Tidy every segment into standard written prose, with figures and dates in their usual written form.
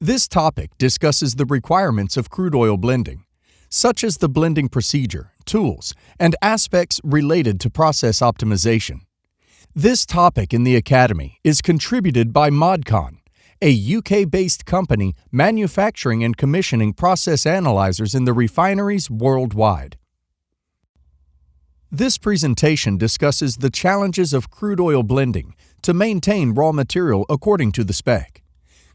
This topic discusses the requirements of crude oil blending, such as the blending procedure, tools, and aspects related to process optimization. This topic in the Academy is contributed by ModCon, a UK-based company manufacturing and commissioning process analyzers in the refineries worldwide. This presentation discusses the challenges of crude oil blending to maintain raw material according to the spec.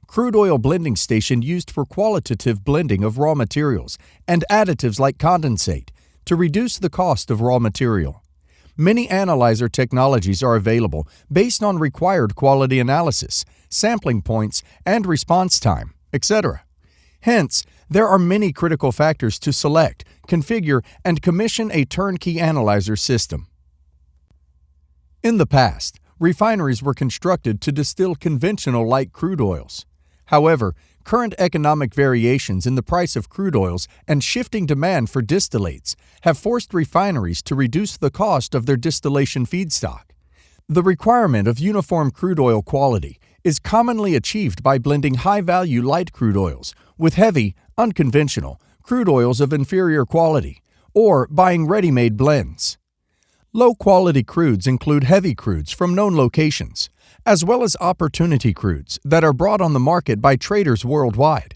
Crude oil blending station used for qualitative blending of raw materials and additives like condensate to reduce the cost of raw material. Many analyzer technologies are available based on required quality analysis, sampling points, and response time, etc. Hence, there are many critical factors to select, configure, and commission a turnkey analyzer system. In the past, refineries were constructed to distill conventional light crude oils. However, current economic variations in the price of crude oils and shifting demand for distillates have forced refineries to reduce the cost of their distillation feedstock. The requirement of uniform crude oil quality is commonly achieved by blending high-value light crude oils with heavy, unconventional crude oils of inferior quality, or buying ready-made blends. Low-quality crudes include heavy crudes from known locations, as well as opportunity crudes that are brought on the market by traders worldwide.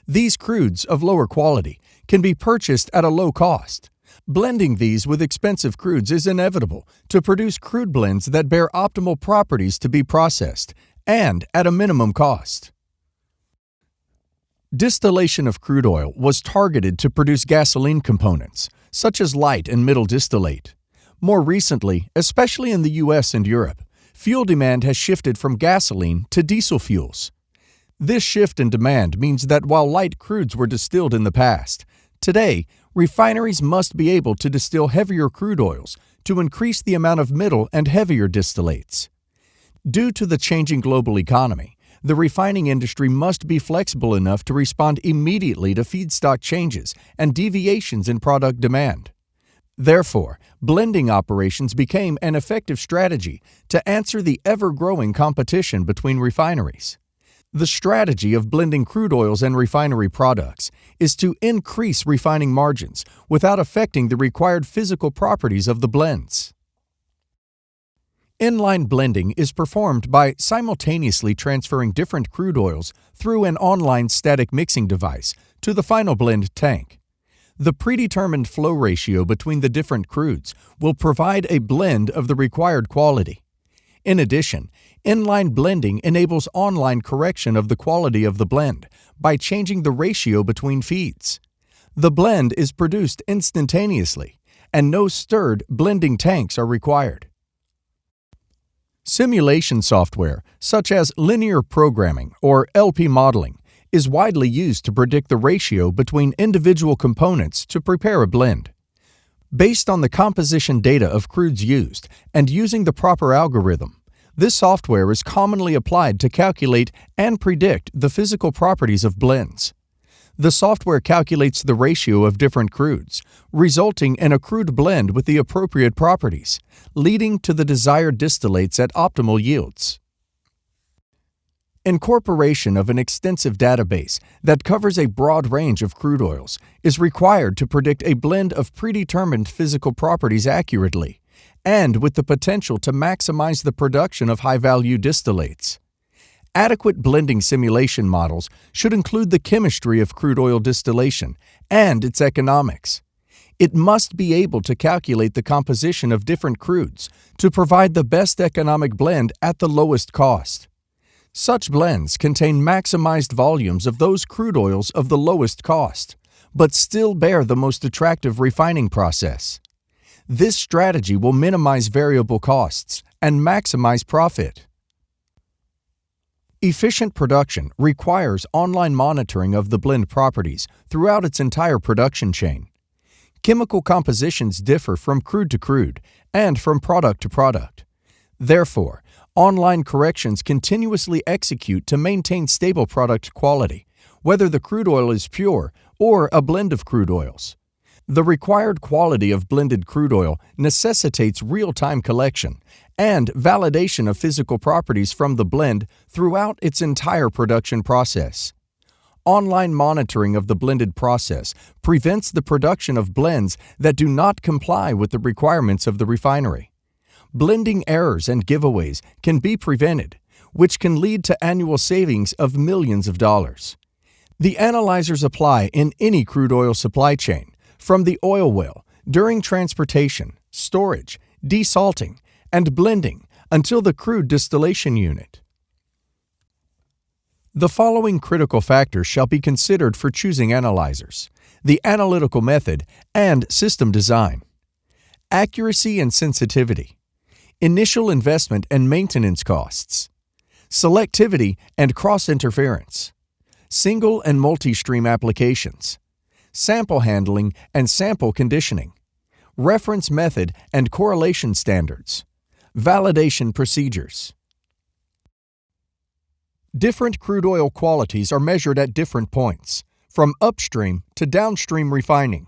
These crudes of lower quality can be purchased at a low cost. Blending these with expensive crudes is inevitable to produce crude blends that bear optimal properties to be processed and at a minimum cost. Distillation of crude oil was targeted to produce gasoline components, such as light and middle distillate. More recently, especially in the US and Europe, fuel demand has shifted from gasoline to diesel fuels. This shift in demand means that while light crudes were distilled in the past, today refineries must be able to distill heavier crude oils to increase the amount of middle and heavier distillates. Due to the changing global economy, the refining industry must be flexible enough to respond immediately to feedstock changes and deviations in product demand. Therefore, blending operations became an effective strategy to answer the ever-growing competition between refineries. The strategy of blending crude oils and refinery products is to increase refining margins without affecting the required physical properties of the blends. Inline blending is performed by simultaneously transferring different crude oils through an online static mixing device to the final blend tank. The predetermined flow ratio between the different crudes will provide a blend of the required quality. In addition, inline blending enables online correction of the quality of the blend by changing the ratio between feeds. The blend is produced instantaneously, and no stirred blending tanks are required. Simulation software, such as linear programming or LP modeling, is widely used to predict the ratio between individual components to prepare a blend. Based on the composition data of crudes used and using the proper algorithm, this software is commonly applied to calculate and predict the physical properties of blends. The software calculates the ratio of different crudes, resulting in a crude blend with the appropriate properties, leading to the desired distillates at optimal yields. Incorporation of an extensive database that covers a broad range of crude oils is required to predict a blend of predetermined physical properties accurately, and with the potential to maximize the production of high-value distillates. Adequate blending simulation models should include the chemistry of crude oil distillation and its economics. It must be able to calculate the composition of different crudes to provide the best economic blend at the lowest cost. Such blends contain maximized volumes of those crude oils of the lowest cost, but still bear the most attractive refining process. This strategy will minimize variable costs and maximize profit. Efficient production requires online monitoring of the blend properties throughout its entire production chain. Chemical compositions differ from crude to crude and from product to product. Therefore, online corrections continuously execute to maintain stable product quality, whether the crude oil is pure or a blend of crude oils. The required quality of blended crude oil necessitates real-time collection and validation of physical properties from the blend throughout its entire production process. Online monitoring of the blended process prevents the production of blends that do not comply with the requirements of the refinery. Blending errors and giveaways can be prevented, which can lead to annual savings of millions of dollars. The analyzers apply in any crude oil supply chain, from the oil well, during transportation, storage, desalting, and blending until the crude distillation unit. The following critical factors shall be considered for choosing analyzers: the analytical method and system design, accuracy and sensitivity, initial investment and maintenance costs, selectivity and cross-interference, single and multi-stream applications, sample handling and sample conditioning, reference method and correlation standards, validation procedures. Different crude oil qualities are measured at different points, from upstream to downstream refining.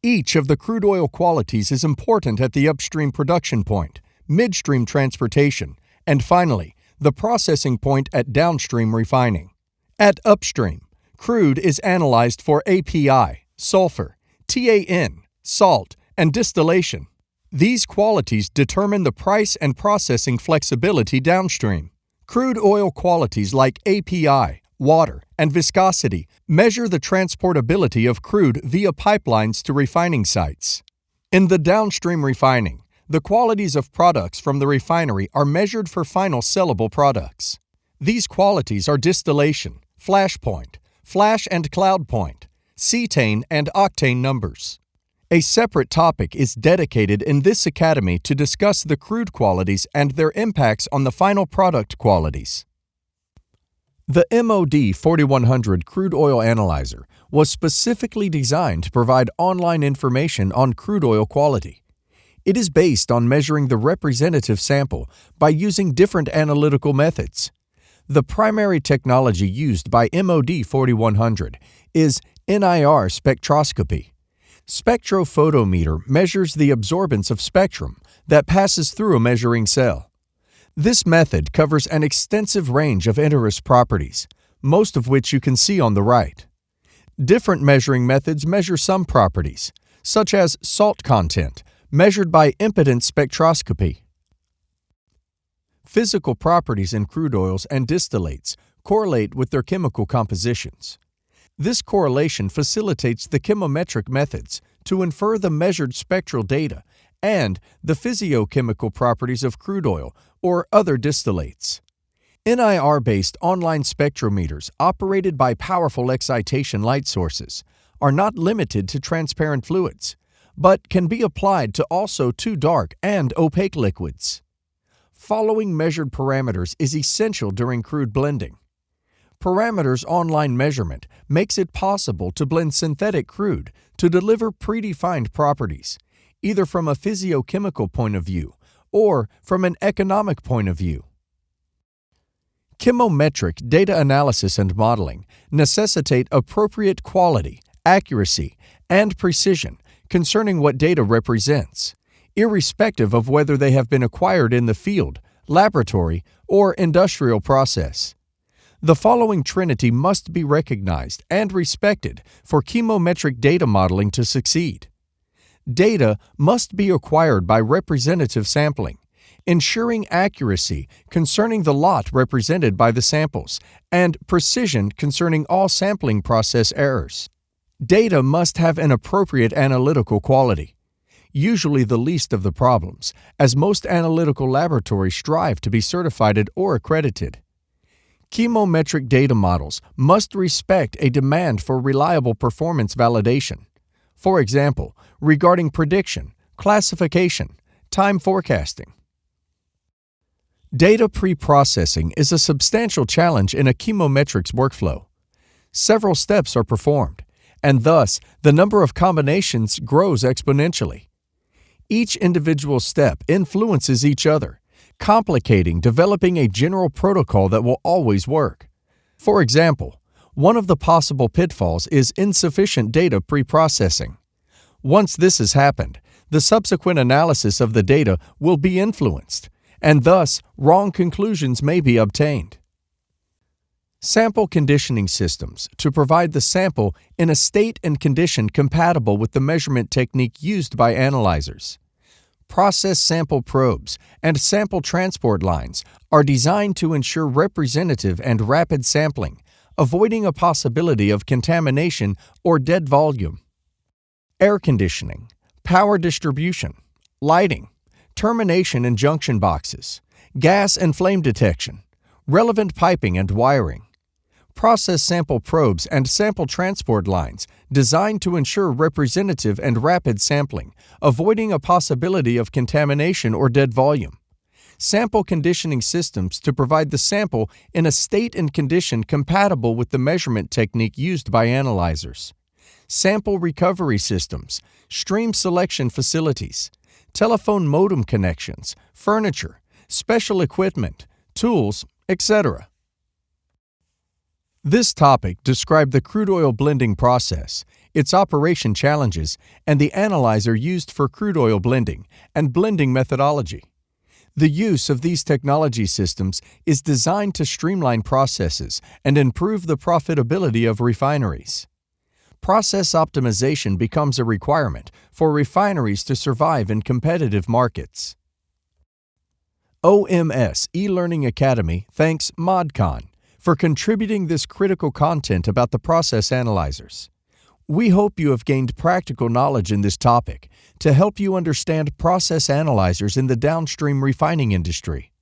Each of the crude oil qualities is important at the upstream production point, midstream transportation, and finally, the processing point at downstream refining. At upstream, crude is analyzed for API, sulfur, TAN, salt, and distillation. These qualities determine the price and processing flexibility downstream. Crude oil qualities like API, water, and viscosity measure the transportability of crude via pipelines to refining sites. In the downstream refining, the qualities of products from the refinery are measured for final sellable products. These qualities are distillation, flash point, flash and cloud point, cetane and octane numbers. A separate topic is dedicated in this academy to discuss the crude qualities and their impacts on the final product qualities. The MOD 4100 Crude Oil Analyzer was specifically designed to provide online information on crude oil quality. It is based on measuring the representative sample by using different analytical methods. The primary technology used by MOD 4100 is NIR spectroscopy. Spectrophotometer measures the absorbance of spectrum that passes through a measuring cell. This method covers an extensive range of interest properties, most of which you can see on the right. Different measuring methods measure some properties, such as salt content, measured by impedance spectroscopy. Physical properties in crude oils and distillates correlate with their chemical compositions. This correlation facilitates the chemometric methods to infer the measured spectral data and the physiochemical properties of crude oil or other distillates. NIR-based online spectrometers operated by powerful excitation light sources are not limited to transparent fluids, but can be applied to also too dark and opaque liquids. Following measured parameters is essential during crude blending. Parameters online measurement makes it possible to blend synthetic crude to deliver predefined properties, either from a physiochemical point of view or from an economic point of view. Chemometric data analysis and modeling necessitate appropriate quality, accuracy, and precision concerning what data represents, irrespective of whether they have been acquired in the field, laboratory, or industrial process. The following trinity must be recognized and respected for chemometric data modeling to succeed. Data must be acquired by representative sampling, ensuring accuracy concerning the lot represented by the samples, and precision concerning all sampling process errors. Data must have an appropriate analytical quality, usually the least of the problems, as most analytical laboratories strive to be certified or accredited. Chemometric data models must respect a demand for reliable performance validation. For example, regarding prediction, classification, time forecasting. Data pre-processing is a substantial challenge in a chemometrics workflow. Several steps are performed, and thus the number of combinations grows exponentially. Each individual step influences each other, complicating developing a general protocol that will always work. For example, one of the possible pitfalls is insufficient data pre-processing. Once this has happened, the subsequent analysis of the data will be influenced, and thus wrong conclusions may be obtained. Sample conditioning systems to provide the sample in a state and condition compatible with the measurement technique used by analyzers. Process sample probes and sample transport lines are designed to ensure representative and rapid sampling, avoiding a possibility of contamination or dead volume. Air conditioning, power distribution, lighting, termination and junction boxes, gas and flame detection, relevant piping and wiring. Process sample probes and sample transport lines designed to ensure representative and rapid sampling, avoiding a possibility of contamination or dead volume. Sample conditioning systems to provide the sample in a state and condition compatible with the measurement technique used by analyzers. Sample recovery systems, stream selection facilities, telephone modem connections, furniture, special equipment, tools, etc. This topic described the crude oil blending process, its operation challenges, and the analyzer used for crude oil blending and blending methodology. The use of these technology systems is designed to streamline processes and improve the profitability of refineries. Process optimization becomes a requirement for refineries to survive in competitive markets. OMS eLearning Academy thanks ModCon for contributing this critical content about the process analyzers. We hope you have gained practical knowledge in this topic to help you understand process analyzers in the downstream refining industry.